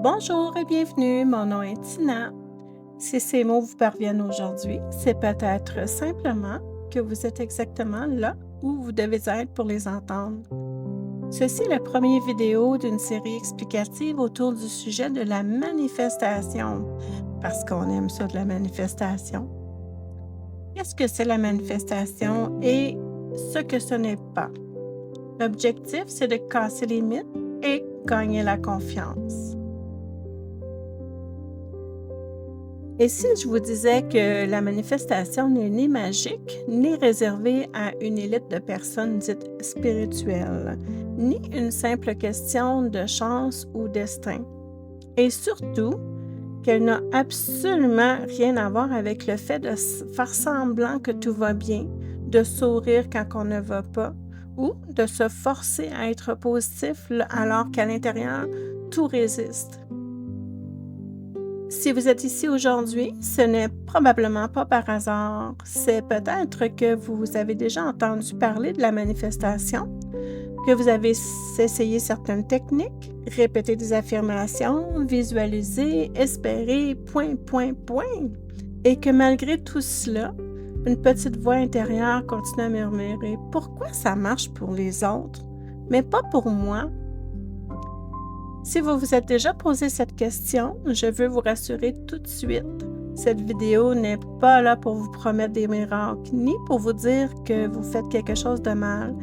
Bonjour et bienvenue, mon nom est Tina. Si ces mots vous parviennent aujourd'hui, c'est peut-être simplement que vous êtes exactement là où vous devez être pour les entendre. Ceci est la première vidéo d'une série explicative autour du sujet de la manifestation, parce qu'on aime ça de la manifestation. Qu'est-ce que c'est la manifestation et ce que ce n'est pas? L'objectif, c'est de casser les mythes et gagner la confiance. Et si je vous disais que la manifestation n'est ni magique, ni réservée à une élite de personnes dites spirituelles, ni une simple question de chance ou destin, et surtout qu'elle n'a absolument rien à voir avec le fait de faire semblant que tout va bien, de sourire quand on ne va pas, ou de se forcer à être positif alors qu'à l'intérieur, tout résiste. Si vous êtes ici aujourd'hui, ce n'est probablement pas par hasard. C'est peut-être que vous avez déjà entendu parler de la manifestation, que vous avez essayé certaines techniques, répété des affirmations, visualisé, espéré, et que malgré tout cela, une petite voix intérieure continue à murmurer « Pourquoi ça marche pour les autres, mais pas pour moi? » Si vous vous êtes déjà posé cette question, je veux vous rassurer tout de suite. Cette vidéo n'est pas là pour vous promettre des miracles, ni pour vous dire que vous faites quelque chose de mal.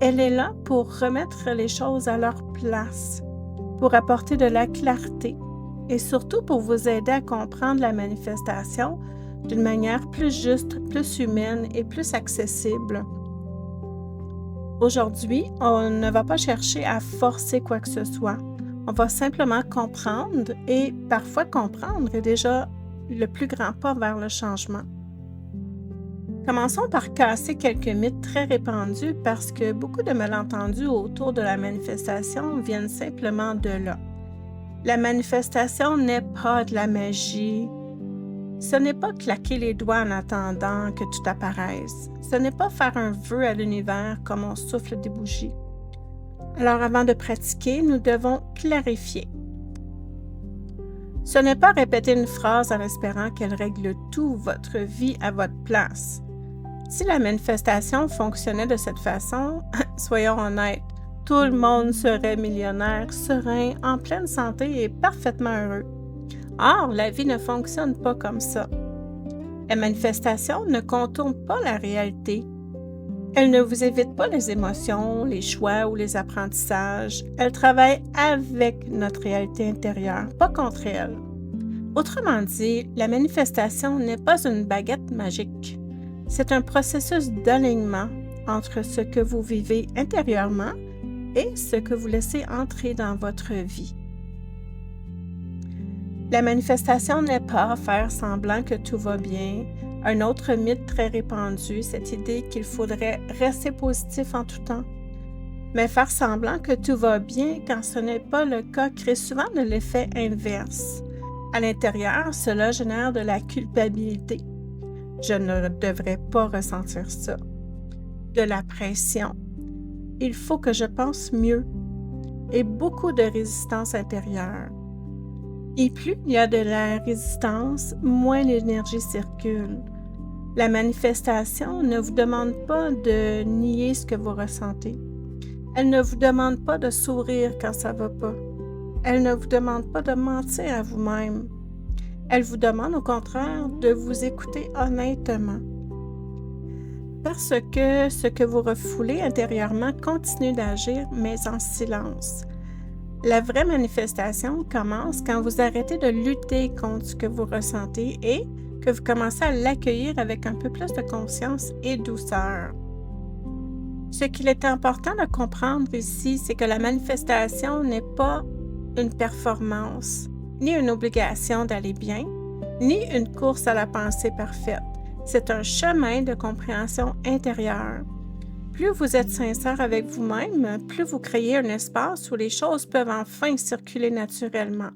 Elle est là pour remettre les choses à leur place, pour apporter de la clarté et surtout pour vous aider à comprendre la manifestation d'une manière plus juste, plus humaine et plus accessible. Aujourd'hui, on ne va pas chercher à forcer quoi que ce soit. On va simplement comprendre et parfois comprendre est déjà le plus grand pas vers le changement. Commençons par casser quelques mythes très répandus parce que beaucoup de malentendus autour de la manifestation viennent simplement de là. La manifestation n'est pas de la magie. Ce n'est pas claquer les doigts en attendant que tout apparaisse. Ce n'est pas faire un vœu à l'univers comme on souffle des bougies. Alors, avant de pratiquer, nous devons clarifier. Ce n'est pas répéter une phrase en espérant qu'elle règle tout votre vie à votre place. Si la manifestation fonctionnait de cette façon, soyons honnêtes, tout le monde serait millionnaire, serein, en pleine santé et parfaitement heureux. Or, la vie ne fonctionne pas comme ça. La manifestation ne contourne pas la réalité. Elle ne vous évite pas les émotions, les choix ou les apprentissages. Elle travaille avec notre réalité intérieure, pas contre elle. Autrement dit, la manifestation n'est pas une baguette magique. C'est un processus d'alignement entre ce que vous vivez intérieurement et ce que vous laissez entrer dans votre vie. La manifestation n'est pas faire semblant que tout va bien. Un autre mythe très répandu, cette idée qu'il faudrait rester positif en tout temps. Mais faire semblant que tout va bien quand ce n'est pas le cas crée souvent de l'effet inverse. À l'intérieur, cela génère de la culpabilité. Je ne devrais pas ressentir ça. De la pression. Il faut que je pense mieux. Et beaucoup de résistance intérieure. Et plus il y a de la résistance, moins l'énergie circule. La manifestation ne vous demande pas de nier ce que vous ressentez. Elle ne vous demande pas de sourire quand ça ne va pas. Elle ne vous demande pas de mentir à vous-même. Elle vous demande au contraire de vous écouter honnêtement. Parce que ce que vous refoulez intérieurement continue d'agir, mais en silence. La vraie manifestation commence quand vous arrêtez de lutter contre ce que vous ressentez et que vous commencez à l'accueillir avec un peu plus de conscience et douceur. Ce qu'il est important de comprendre ici, c'est que la manifestation n'est pas une performance, ni une obligation d'aller bien, ni une course à la pensée parfaite. C'est un chemin de compréhension intérieure. Plus vous êtes sincère avec vous-même, plus vous créez un espace où les choses peuvent enfin circuler naturellement.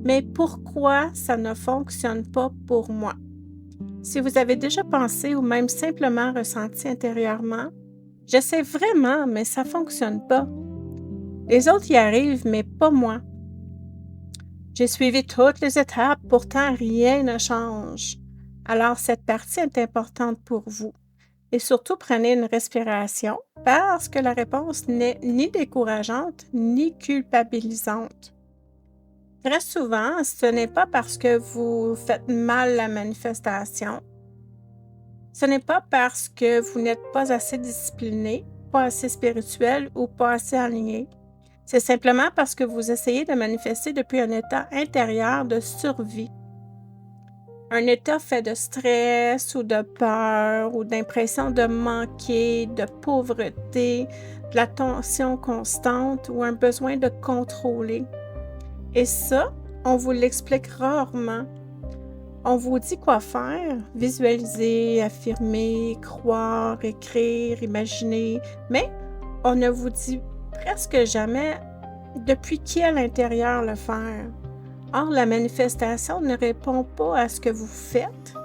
Mais pourquoi ça ne fonctionne pas pour moi? Si vous avez déjà pensé ou même simplement ressenti intérieurement, j'essaie vraiment, mais ça ne fonctionne pas. Les autres y arrivent, mais pas moi. J'ai suivi toutes les étapes, pourtant rien ne change. Alors cette partie est importante pour vous. Et surtout, prenez une respiration parce que la réponse n'est ni décourageante ni culpabilisante. Très souvent, ce n'est pas parce que vous faites mal la manifestation. Ce n'est pas parce que vous n'êtes pas assez discipliné, pas assez spirituel ou pas assez aligné. C'est simplement parce que vous essayez de manifester depuis un état intérieur de survie. Un état fait de stress ou de peur ou d'impression de manquer, de pauvreté, de la tension constante ou un besoin de contrôler. Et ça, on vous l'explique rarement. On vous dit quoi faire, visualiser, affirmer, croire, écrire, imaginer, mais on ne vous dit presque jamais depuis quel intérieur le faire. Or, la manifestation ne répond pas à ce que vous faites,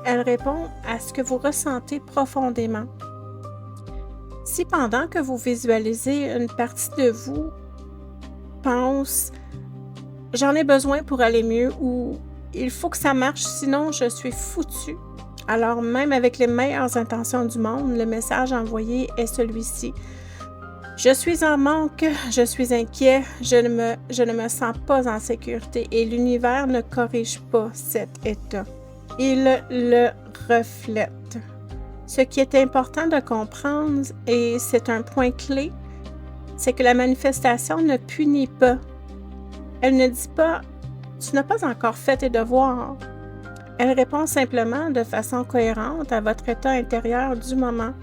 elle répond à ce que vous ressentez profondément. Si pendant que vous visualisez, une partie de vous pense « j'en ai besoin pour aller mieux » ou « il faut que ça marche, sinon je suis foutu », alors même avec les meilleures intentions du monde, le message envoyé est celui-ci. Je suis en manque, je suis inquiet, je ne me sens pas en sécurité et l'univers ne corrige pas cet état. Il le reflète. Ce qui est important de comprendre, et c'est un point clé, c'est que la manifestation ne punit pas. Elle ne dit pas « tu n'as pas encore fait tes devoirs ». Elle répond simplement de façon cohérente à votre état intérieur du moment.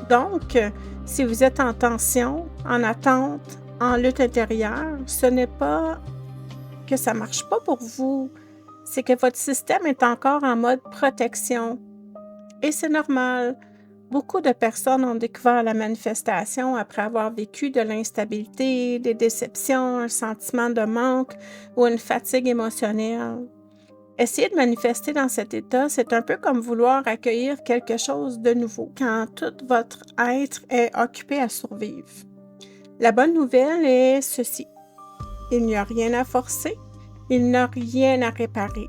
Donc, si vous êtes en tension, en attente, en lutte intérieure, ce n'est pas que ça ne marche pas pour vous, c'est que votre système est encore en mode protection. Et c'est normal. Beaucoup de personnes ont découvert la manifestation après avoir vécu de l'instabilité, des déceptions, un sentiment de manque ou une fatigue émotionnelle. Essayer de manifester dans cet état, c'est un peu comme vouloir accueillir quelque chose de nouveau quand tout votre être est occupé à survivre. La bonne nouvelle est ceci. Il n'y a rien à forcer, il n'y a rien à réparer.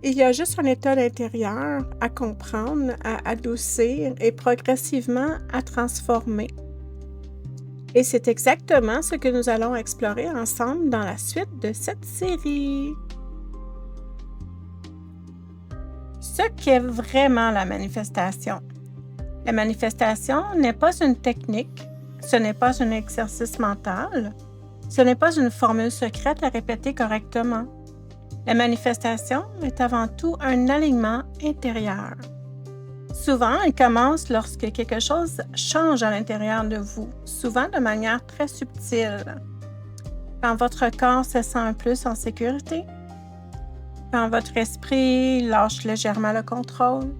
Il y a juste un état d'intérieur à comprendre, à adoucir et progressivement à transformer. Et c'est exactement ce que nous allons explorer ensemble dans la suite de cette série. Ce qu'est vraiment la manifestation. La manifestation n'est pas une technique, ce n'est pas un exercice mental, ce n'est pas une formule secrète à répéter correctement. La manifestation est avant tout un alignement intérieur. Souvent, elle commence lorsque quelque chose change à l'intérieur de vous, souvent de manière très subtile. Quand votre corps se sent plus en sécurité, quand votre esprit lâche légèrement le contrôle,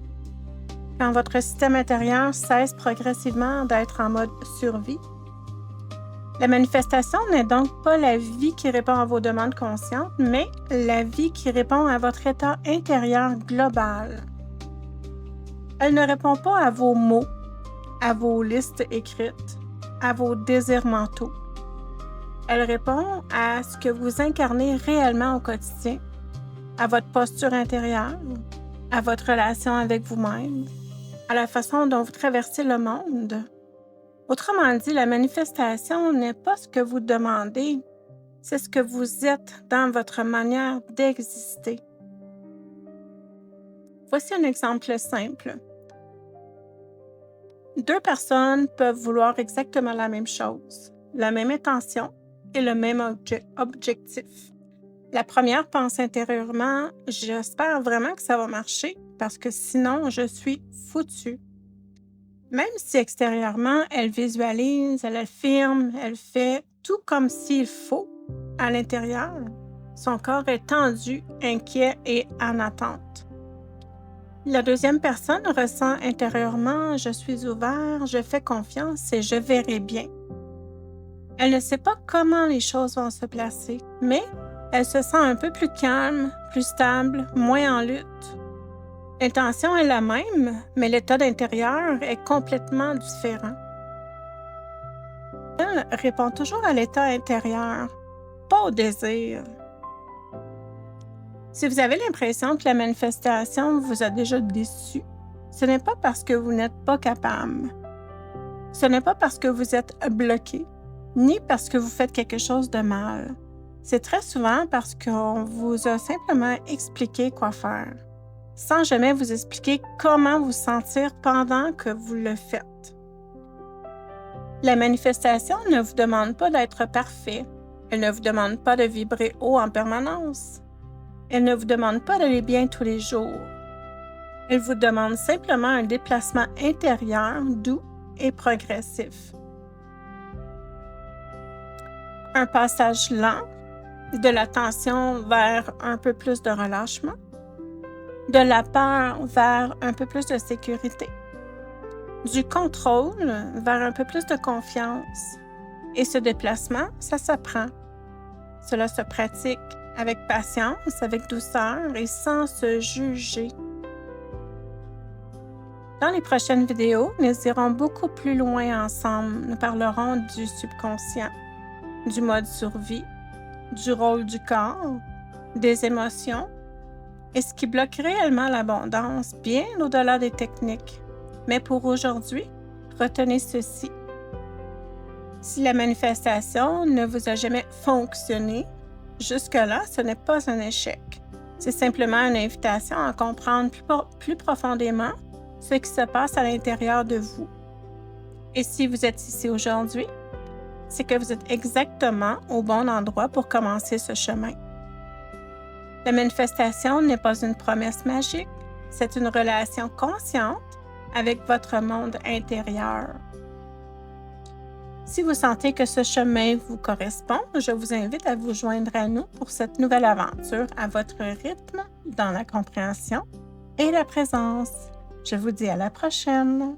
quand votre système intérieur cesse progressivement d'être en mode survie. La manifestation n'est donc pas la vie qui répond à vos demandes conscientes, mais la vie qui répond à votre état intérieur global. Elle ne répond pas à vos mots, à vos listes écrites, à vos désirs mentaux. Elle répond à ce que vous incarnez réellement au quotidien, à votre posture intérieure, à votre relation avec vous-même, à la façon dont vous traversez le monde. Autrement dit, la manifestation n'est pas ce que vous demandez, c'est ce que vous êtes dans votre manière d'exister. Voici un exemple simple. Deux personnes peuvent vouloir exactement la même chose, la même intention et le même objectif. La première pense intérieurement « j'espère vraiment que ça va marcher parce que sinon je suis foutue ». Même si extérieurement, elle visualise, elle affirme, elle fait tout comme s'il faut, à l'intérieur, son corps est tendu, inquiet et en attente. La deuxième personne ressent intérieurement « je suis ouvert, je fais confiance et je verrai bien ». Elle ne sait pas comment les choses vont se placer, mais elle se sent un peu plus calme, plus stable, moins en lutte. L'intention est la même, mais l'état d'intérieur est complètement différent. répond toujours à l'état intérieur, pas au désir. Si vous avez l'impression que la manifestation vous a déjà déçu, ce n'est pas parce que vous n'êtes pas capable. Ce n'est pas parce que vous êtes bloqué, ni parce que vous faites quelque chose de mal. C'est très souvent parce qu'on vous a simplement expliqué quoi faire, sans jamais vous expliquer comment vous sentir pendant que vous le faites. La manifestation ne vous demande pas d'être parfait. Elle ne vous demande pas de vibrer haut en permanence. Elle ne vous demande pas d'aller bien tous les jours. Elle vous demande simplement un déplacement intérieur doux et progressif. Un passage lent de la tension vers un peu plus de relâchement, de la peur vers un peu plus de sécurité, du contrôle vers un peu plus de confiance. Et ce déplacement, ça s'apprend. Cela se pratique avec patience, avec douceur et sans se juger. Dans les prochaines vidéos, nous irons beaucoup plus loin ensemble. Nous parlerons du subconscient, du mode survie, du rôle du corps, des émotions et ce qui bloque réellement l'abondance, bien au-delà des techniques. Mais pour aujourd'hui, retenez ceci. Si la manifestation ne vous a jamais fonctionné, jusque-là, ce n'est pas un échec. C'est simplement une invitation à comprendre plus profondément ce qui se passe à l'intérieur de vous. Et si vous êtes ici aujourd'hui, c'est que vous êtes exactement au bon endroit pour commencer ce chemin. La manifestation n'est pas une promesse magique, c'est une relation consciente avec votre monde intérieur. Si vous sentez que ce chemin vous correspond, je vous invite à vous joindre à nous pour cette nouvelle aventure à votre rythme dans la compréhension et la présence. Je vous dis à la prochaine!